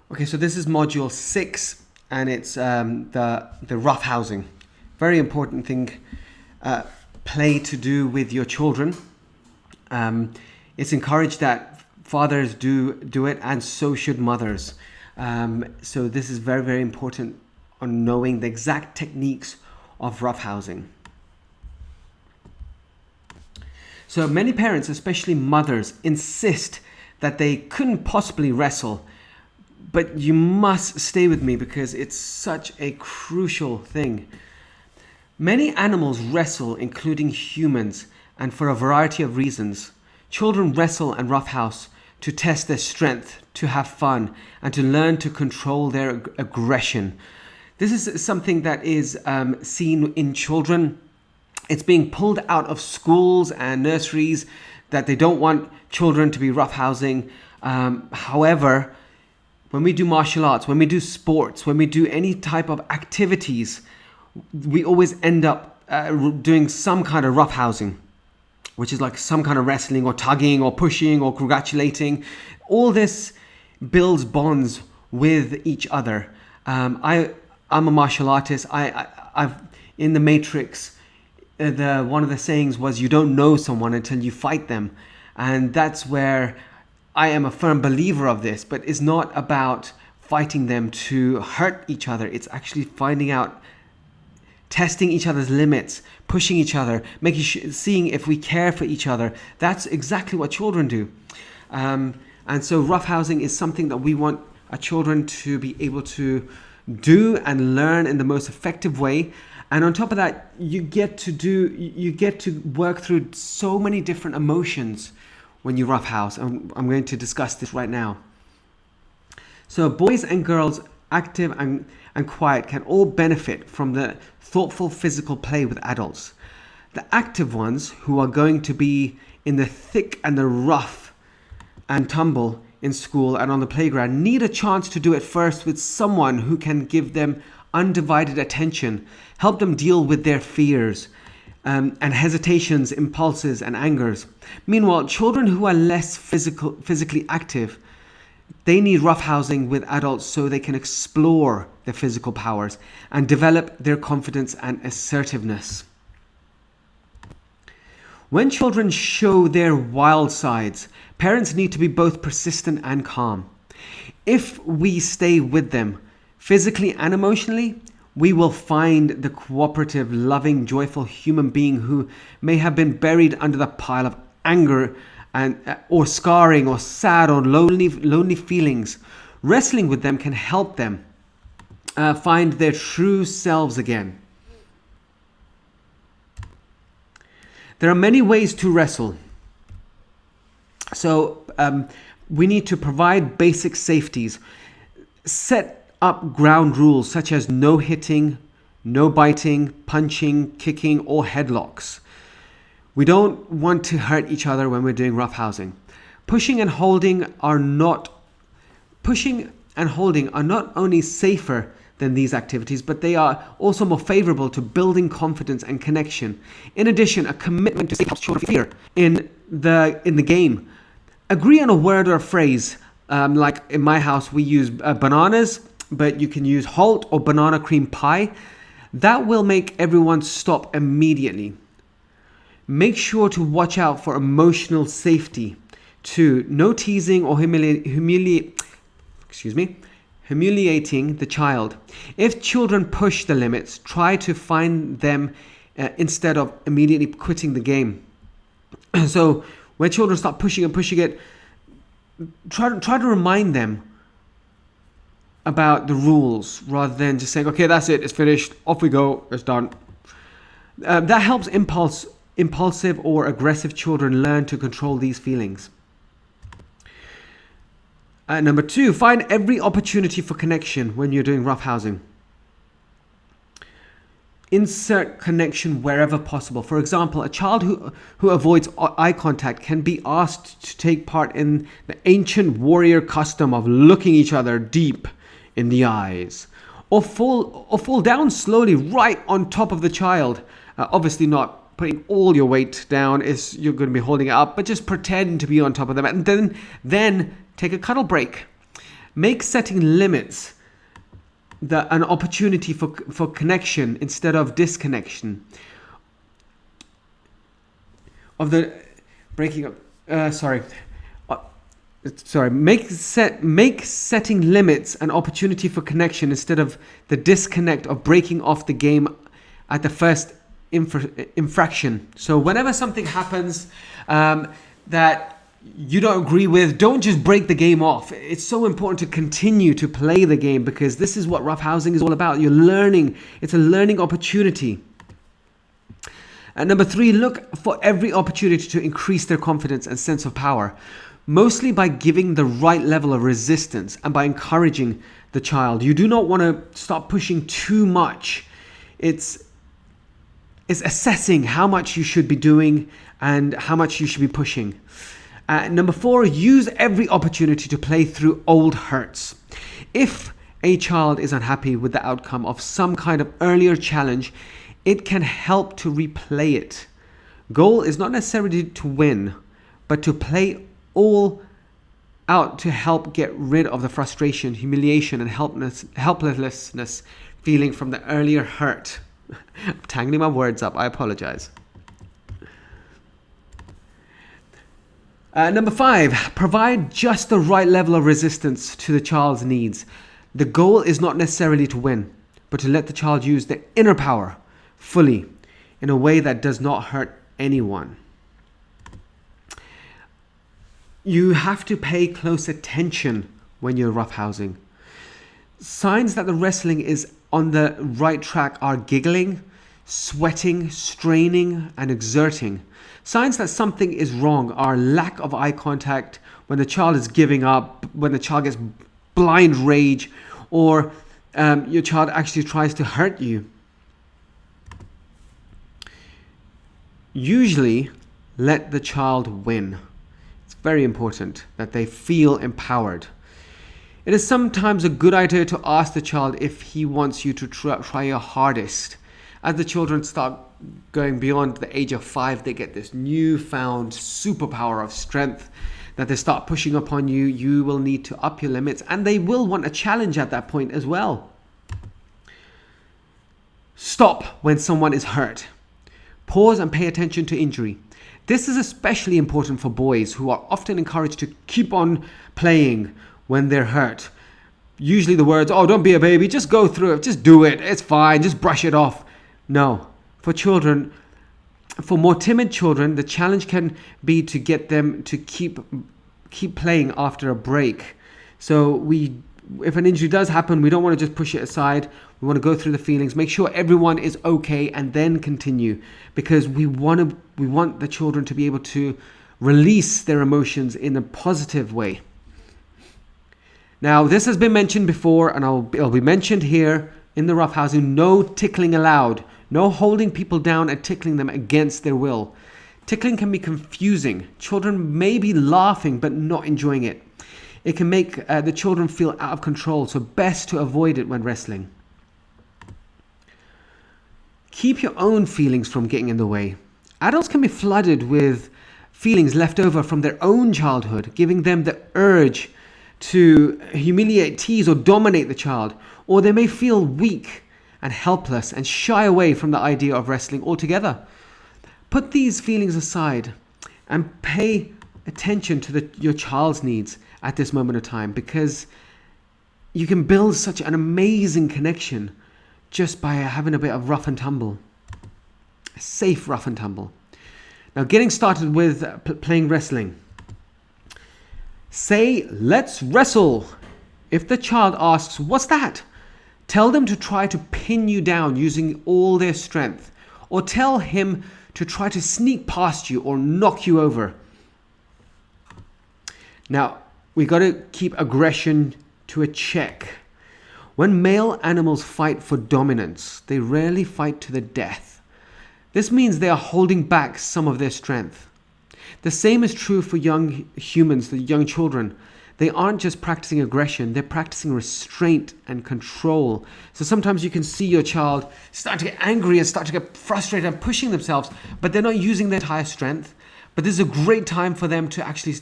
Okay, so this is module 6, and it's the roughhousing. Very important thing, play to do with your children. It's encouraged that fathers do it, and so should mothers. So this is very, very important on knowing the exact techniques of roughhousing. So many parents, especially mothers, insist that they couldn't possibly wrestle. But you must stay with me because it's such a crucial thing. Many animals wrestle, including humans, and for a variety of reasons. Children wrestle and roughhouse to test their strength, to have fun, and to learn to control their aggression. This is something that is seen in children. It's being pulled out of schools and nurseries that they don't want children to be roughhousing. However, when we do martial arts, when we do sports, when we do any type of activities, we always end up doing some kind of roughhousing, which is like some kind of wrestling or tugging or pushing or congratulating. All this builds bonds with each other. I'm a martial artist. I've in the Matrix. One of the sayings was, "You don't know someone until you fight them," and that's where I am a firm believer of this. But it's not about fighting them to hurt each other. It's actually finding out, testing each other's limits, pushing each other, seeing if we care for each other. That's exactly what children do. And so roughhousing is something that we want our children to be able to do and learn in the most effective way. And on top of that, you get to work through so many different emotions when you roughhouse. I'm going to discuss this right now. So boys and girls, active and quiet, can all benefit from the thoughtful physical play with adults. The active ones, who are going to be in the thick and the rough and tumble in school and on the playground, need a chance to do it first with someone who can give them undivided attention, help them deal with their fears and hesitations, impulses and angers. Meanwhile, children who are less physically active, they need roughhousing with adults so they can explore their physical powers and develop their confidence and assertiveness. When children show their wild sides, parents need to be both persistent and calm. If we stay with them, physically and emotionally, we will find the cooperative, loving, joyful human being who may have been buried under the pile of anger or scarring or sad or lonely feelings. Wrestling with them can help them find their true selves again. There are many ways to wrestle. So we need to provide basic safeties. Set up ground rules such as no hitting, no biting, punching, kicking, or headlocks. We don't want to hurt each other when we're doing roughhousing. Pushing and holding are not only safer than these activities, but they are also more favorable to building confidence and connection. In addition, a commitment to safety helps children fear in the game. Agree on a word or a phrase. Like in my house, we use bananas, but you can use halt or banana cream pie. That will make everyone stop immediately. Make sure to watch out for emotional safety too. No teasing or humiliating the child. If children push the limits, try to find them instead of immediately quitting the game. So when children start pushing it, try to remind them about the rules rather than just saying, okay, that's it, it's finished, off we go, it's done. That helps impulsive or aggressive children learn to control these feelings. Number 2, find every opportunity for connection when you're doing roughhousing. Insert connection wherever possible. For example, a child who avoids eye contact can be asked to take part in the ancient warrior custom of looking each other deep in the eyes, or fall down slowly right on top of the child. Obviously not putting all your weight down, you're going to be holding it up, but just pretend to be on top of them, and then take a cuddle break. Make setting limits an opportunity for connection instead of disconnection. Of the breaking up. Make setting limits an opportunity for connection instead of the disconnect of breaking off the game at the first infraction. So whenever something happens that you don't agree with, don't just break the game off. It's so important to continue to play the game, because this is what roughhousing is all about. You're learning. It's a learning opportunity. And number 3, look for every opportunity to increase their confidence and sense of power, mostly by giving the right level of resistance and by encouraging the child. You do not want to start pushing too much. It's assessing how much you should be doing and how much you should be pushing. Number 4, use every opportunity to play through old hurts. If a child is unhappy with the outcome of some kind of earlier challenge, it can help to replay it. Goal is not necessarily to win, but to play all out to help get rid of the frustration, humiliation, and helplessness feeling from the earlier hurt. I'm tangling my words up, I apologize. Number 5, provide just the right level of resistance to the child's needs. The goal is not necessarily to win, but to let the child use their inner power fully in a way that does not hurt anyone. You have to pay close attention when you're roughhousing. Signs that the wrestling is on the right track are giggling, sweating, straining, and exerting. Signs that something is wrong are lack of eye contact, when the child is giving up, when the child gets blind rage, or your child actually tries to hurt you. Usually, let the child win. It's very important that they feel empowered. It is sometimes a good idea to ask the child if he wants you to try your hardest. As the children start going beyond the age of 5, they get this newfound superpower of strength that they start pushing upon you. You will need to up your limits, and they will want a challenge at that point as well. Stop when someone is hurt. Pause and pay attention to injury. This is especially important for boys, who are often encouraged to keep on playing when they're hurt. Usually the words, "Oh, don't be a baby, just go through it, just do it, it's fine, just brush it off." No. For more timid children, the challenge can be to get them to keep playing after a break. So if an injury does happen, we don't want to just push it aside. We want to go through the feelings, make sure everyone is okay, and then continue, because we want the children to be able to release their emotions in a positive way. Now, this has been mentioned before, and it'll be mentioned here in the roughhousing. No tickling allowed. No holding people down and tickling them against their will. Tickling can be confusing. Children may be laughing but not enjoying it. It can make the children feel out of control, so best to avoid it when wrestling. Keep your own feelings from getting in the way. Adults can be flooded with feelings left over from their own childhood, giving them the urge to humiliate, tease, or dominate the child. Or they may feel weak and helpless and shy away from the idea of wrestling altogether. Put these feelings aside and pay attention to your child's needs at this moment of time, because you can build such an amazing connection just by having a bit of rough and tumble. A safe rough and tumble. Now, getting started with playing wrestling. Say, "Let's wrestle." If the child asks, "What's that?" tell them to try to pin you down using all their strength, or tell him to try to sneak past you or knock you over. Now, we got to keep aggression to a check. When male animals fight for dominance, they rarely fight to the death. This means they are holding back some of their strength. The same is true for young humans, the young children. They aren't just practicing aggression, they're practicing restraint and control. So sometimes you can see your child start to get angry and start to get frustrated and pushing themselves, but they're not using their entire strength. But this is a great time for them to actually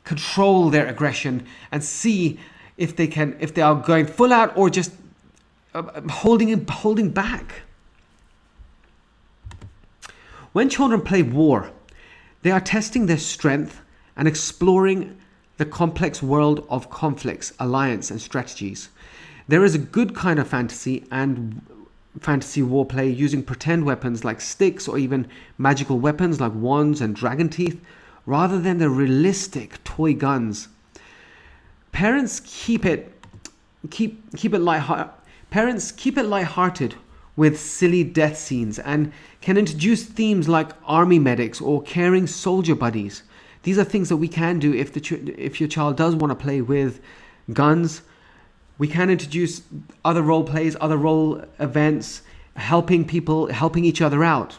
control their aggression and see if they are going full out or just holding back. When children play war, they are testing their strength and exploring the complex world of conflicts, alliance, and strategies. There is a good kind of fantasy and fantasy war play using pretend weapons like sticks or even magical weapons like wands and dragon teeth, rather than the realistic toy guns. Parents keep it lighthearted with silly death scenes and can introduce themes like army medics or caring soldier buddies. These are things that we can do if your child does want to play with guns. We can introduce other role plays, other role events, helping each other out.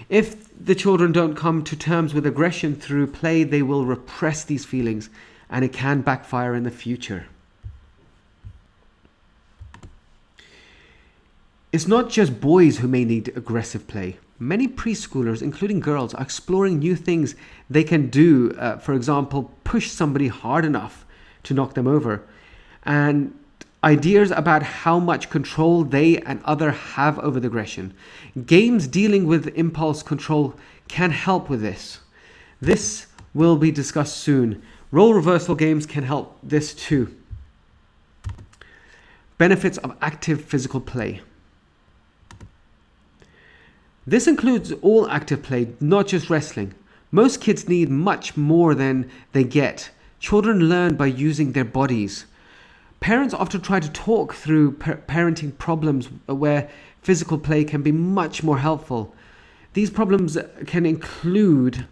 If the children don't come to terms with aggression through play, they will repress these feelings, and it can backfire in the future. It's not just boys who may need aggressive play. Many preschoolers, including girls, are exploring new things they can do. For example, push somebody hard enough to knock them over. And ideas about how much control they and others have over the aggression. Games dealing with impulse control can help with this. This will be discussed soon. Role reversal games can help this too. Benefits of active physical play. This includes all active play, not just wrestling. Most kids need much more than they get. Children learn by using their bodies. Parents often try to talk through parenting problems where physical play can be much more helpful. These problems can include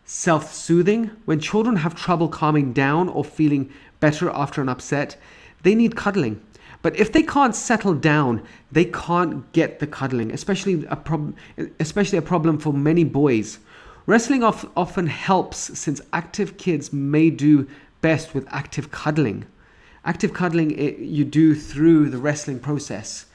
self-soothing. When children have trouble calming down or feeling better after an upset, they need cuddling. But if they can't settle down, they can't get the cuddling, especially a problem for many boys. Wrestling often helps since active kids may do best with active cuddling. Active cuddling you do through the wrestling process.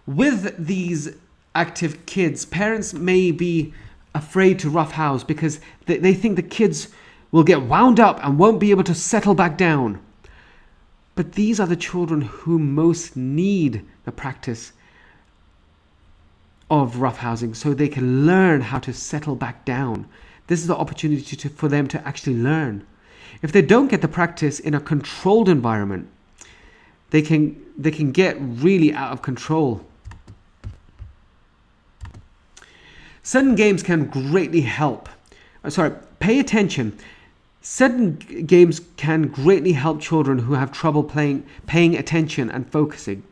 With these active kids, parents may be afraid to roughhouse because they think the kids will get wound up and won't be able to settle back down. But these are the children who most need the practice of roughhousing so they can learn how to settle back down. This is the opportunity for them to actually learn. If they don't get the practice in a controlled environment, they can get really out of control. Certain games can greatly help. Pay attention. Certain games can greatly help children who have trouble paying attention and focusing.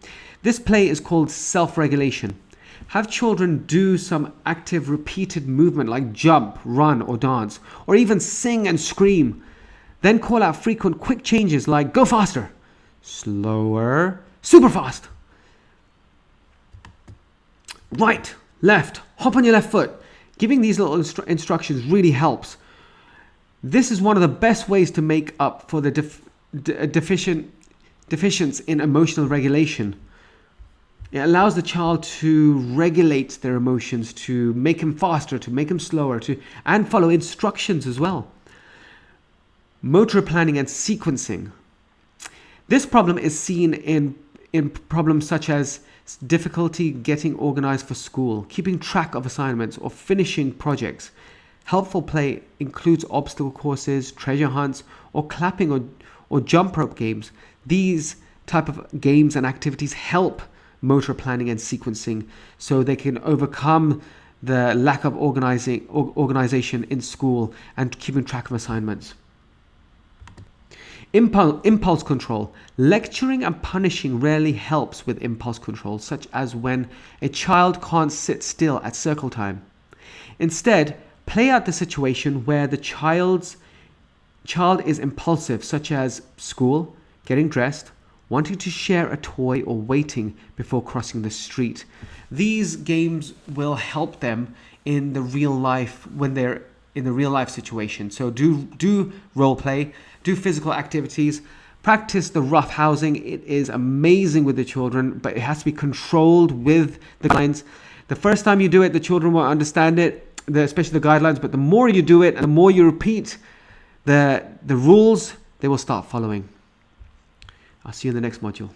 This play is called self-regulation. Have children do some active repeated movement like jump, run, or dance, or even sing and scream. Then call out frequent quick changes like go faster, slower, super fast, right, left, hop on your left foot. Giving these little instructions really helps. This is one of the best ways to make up for the deficiency in emotional regulation. It allows the child to regulate their emotions, to make them faster, to make them slower, and follow instructions as well. Motor planning and sequencing. This problem is seen in problems such as difficulty getting organized for school, keeping track of assignments, or finishing projects. Helpful play includes obstacle courses, treasure hunts, or clapping or jump rope games. These type of games and activities help motor planning and sequencing so they can overcome the lack of organization in school and keeping track of assignments. Impulse control. Lecturing and punishing rarely helps with impulse control, such as when a child can't sit still at circle time. Instead, play out the situation where the child is impulsive, such as school, getting dressed, wanting to share a toy, or waiting before crossing the street. These games will help them in the real life when they're in the real life situation. So do role play, do physical activities, practice the rough housing. It is amazing with the children, but it has to be controlled with the guidelines. The first time you do it, the children won't understand it, especially the guidelines, but the more you do it and the more you repeat the rules they will start following. I'll see you in the next module.